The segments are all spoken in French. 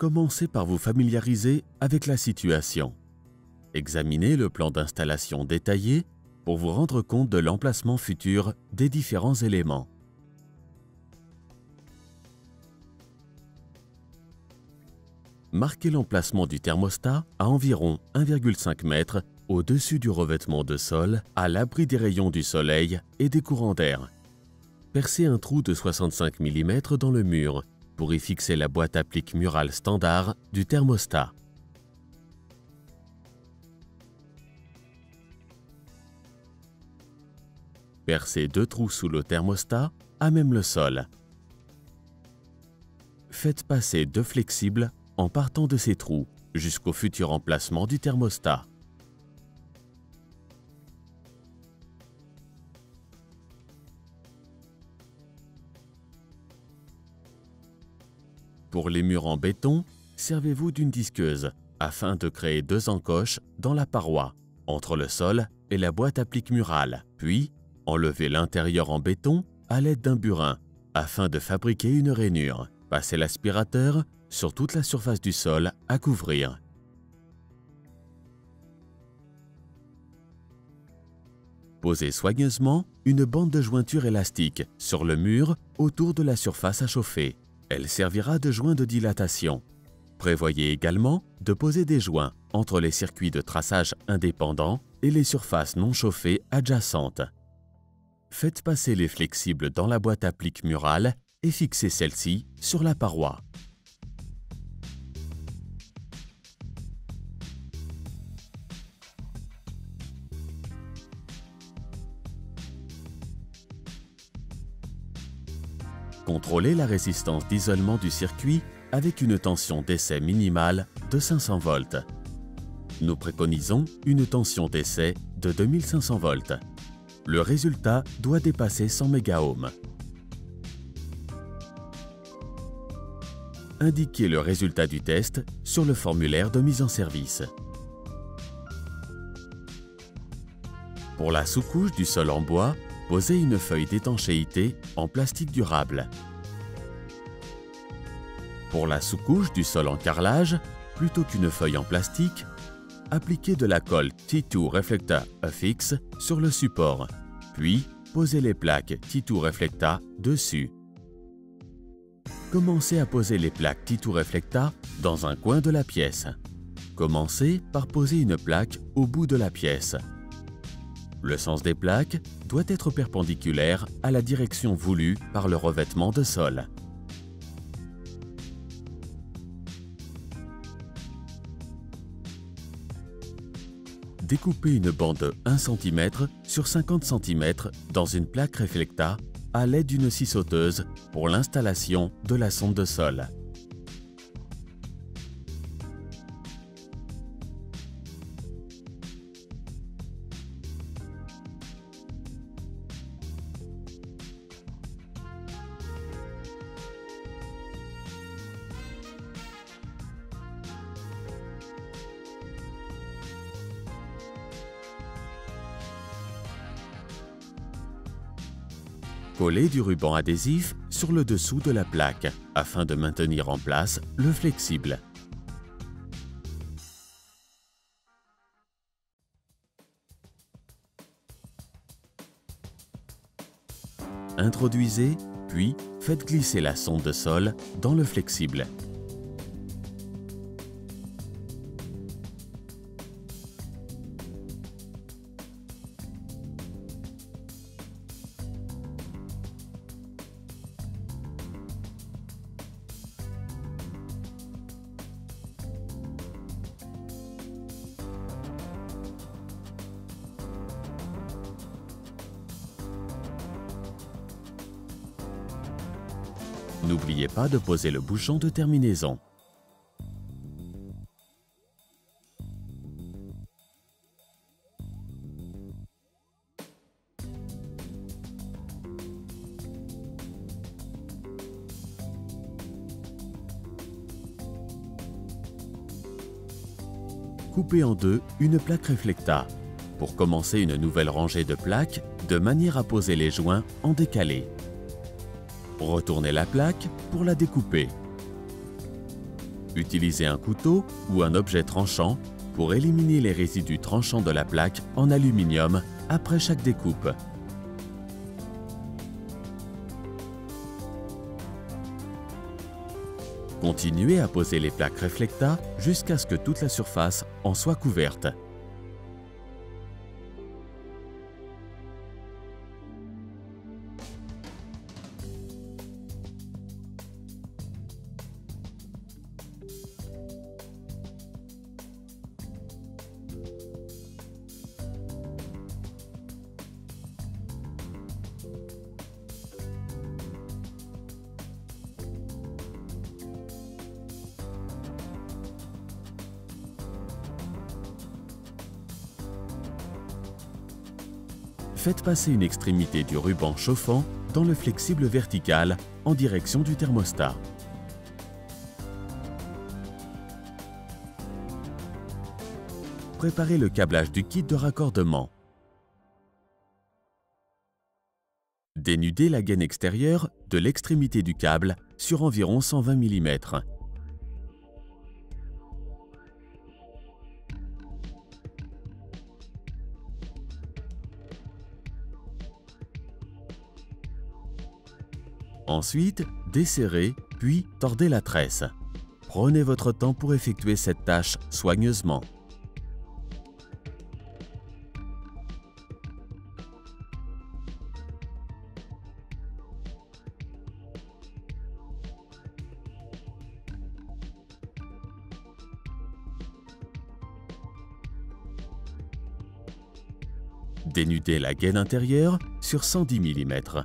Commencez par vous familiariser avec la situation. Examinez le plan d'installation détaillé pour vous rendre compte de l'emplacement futur des différents éléments. Marquez l'emplacement du thermostat à environ 1,5 m au-dessus du revêtement de sol, à l'abri des rayons du soleil et des courants d'air. Percez un trou de 65 mm dans le mur pour y fixer la boîte applique murale standard du thermostat. Percez 2 trous sous le thermostat, à même le sol. Faites passer 2 flexibles en partant de ces trous jusqu'au futur emplacement du thermostat. Pour les murs en béton, servez-vous d'une disqueuse afin de créer 2 encoches dans la paroi, entre le sol et la boîte applique murale. Puis, enlevez l'intérieur en béton à l'aide d'un burin afin de fabriquer une rainure. Passez l'aspirateur sur toute la surface du sol à couvrir. Posez soigneusement une bande de jointure élastique sur le mur autour de la surface à chauffer. Elle servira de joint de dilatation. Prévoyez également de poser des joints entre les circuits de traçage indépendants et les surfaces non chauffées adjacentes. Faites passer les flexibles dans la boîte applique murale et fixez celle-ci sur la paroi. Contrôlez la résistance d'isolement du circuit avec une tension d'essai minimale de 500 volts. Nous préconisons une tension d'essai de 2500 volts. Le résultat doit dépasser 100 mégaohms. Indiquez le résultat du test sur le formulaire de mise en service. Pour la sous-couche du sol en bois, posez une feuille d'étanchéité en plastique durable. Pour la sous-couche du sol en carrelage, plutôt qu'une feuille en plastique, appliquez de la colle T2 Reflecta FX sur le support, puis posez les plaques T2 Reflecta dessus. Commencez à poser les plaques T2 Reflecta dans un coin de la pièce. Commencez par poser une plaque au bout de la pièce. Le sens des plaques doit être perpendiculaire à la direction voulue par le revêtement de sol. Découpez une bande de 1 cm sur 50 cm dans une plaque Reflecta à l'aide d'une scie sauteuse pour l'installation de la sonde de sol. Collez du ruban adhésif sur le dessous de la plaque afin de maintenir en place le flexible. Introduisez, puis faites glisser la sonde de sol dans le flexible. N'oubliez pas de poser le bouchon de terminaison. Coupez en deux une plaque Reflecta pour commencer une nouvelle rangée de plaques de manière à poser les joints en décalé. Retournez la plaque pour la découper. Utilisez un couteau ou un objet tranchant pour éliminer les résidus tranchants de la plaque en aluminium après chaque découpe. Continuez à poser les plaques Reflecta jusqu'à ce que toute la surface en soit couverte. Faites passer une extrémité du ruban chauffant dans le flexible vertical en direction du thermostat. Préparez le câblage du kit de raccordement. Dénudez la gaine extérieure de l'extrémité du câble sur environ 120 mm. Ensuite, desserrez, puis tordez la tresse. Prenez votre temps pour effectuer cette tâche soigneusement. Dénudez la gaine intérieure sur 110 mm.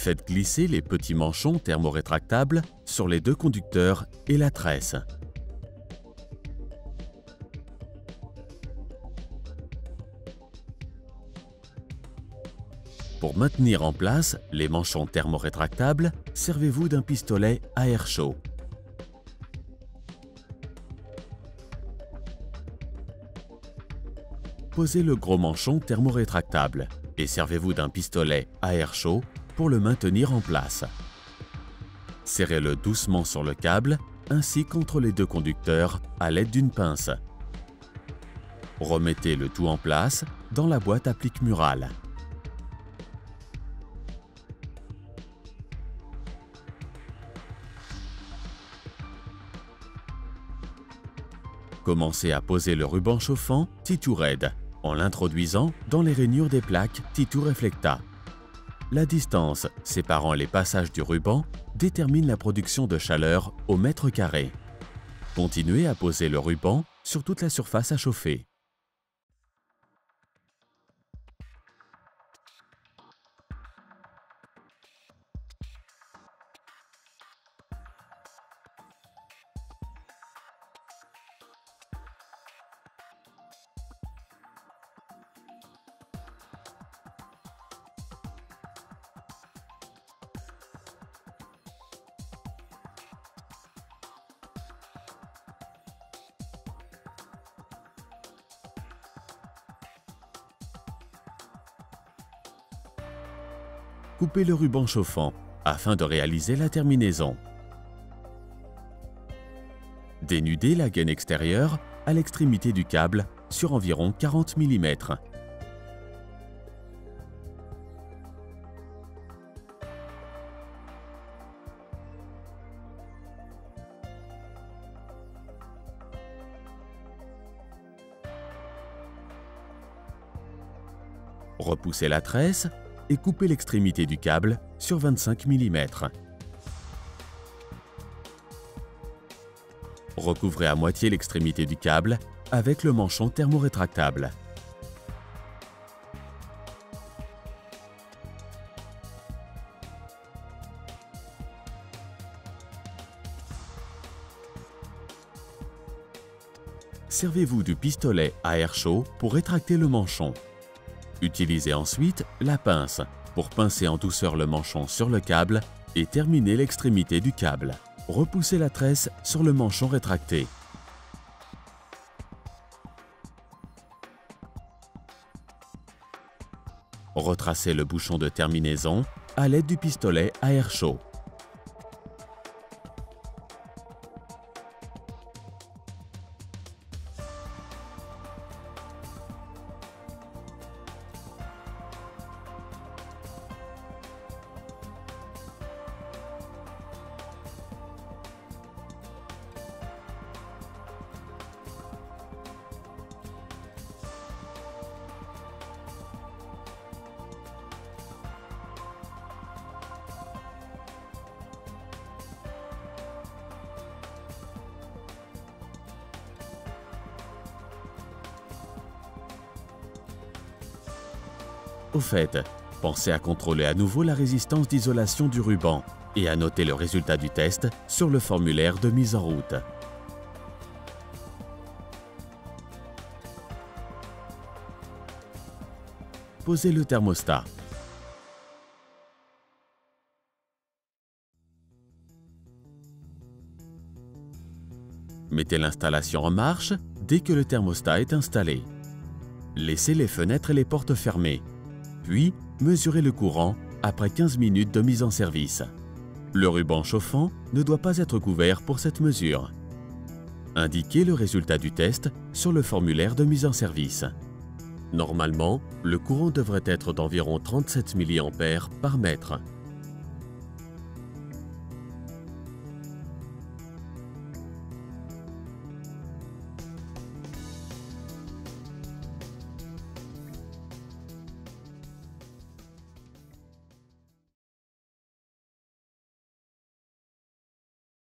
Faites glisser les petits manchons thermorétractables sur les deux conducteurs et la tresse. Pour maintenir en place les manchons thermorétractables, servez-vous d'un pistolet à air chaud. Posez le gros manchon thermorétractable et servez-vous d'un pistolet à air chaud pour le maintenir en place. Serrez-le doucement sur le câble ainsi qu'entre les deux conducteurs à l'aide d'une pince. Remettez le tout en place dans la boîte applique murale. Commencez à poser le ruban chauffant T2 Red en l'introduisant dans les rainures des plaques T2 Reflecta. La distance séparant les passages du ruban détermine la production de chaleur au mètre carré. Continuez à poser le ruban sur toute la surface à chauffer. Coupez le ruban chauffant afin de réaliser la terminaison. Dénudez la gaine extérieure à l'extrémité du câble sur environ 40 mm. Repoussez la tresse et coupez l'extrémité du câble sur 25 mm. Recouvrez à moitié l'extrémité du câble avec le manchon thermorétractable. Servez-vous du pistolet à air chaud pour rétracter le manchon. Utilisez ensuite la pince pour pincer en douceur le manchon sur le câble et terminer l'extrémité du câble. Repoussez la tresse sur le manchon rétracté. Retracez le bouchon de terminaison à l'aide du pistolet à air chaud. Au fait, pensez à contrôler à nouveau la résistance d'isolation du ruban et à noter le résultat du test sur le formulaire de mise en route. Posez le thermostat. Mettez l'installation en marche dès que le thermostat est installé. Laissez les fenêtres et les portes fermées. Puis, mesurez le courant après 15 minutes de mise en service. Le ruban chauffant ne doit pas être couvert pour cette mesure. Indiquez le résultat du test sur le formulaire de mise en service. Normalement, le courant devrait être d'environ 37 mA par mètre.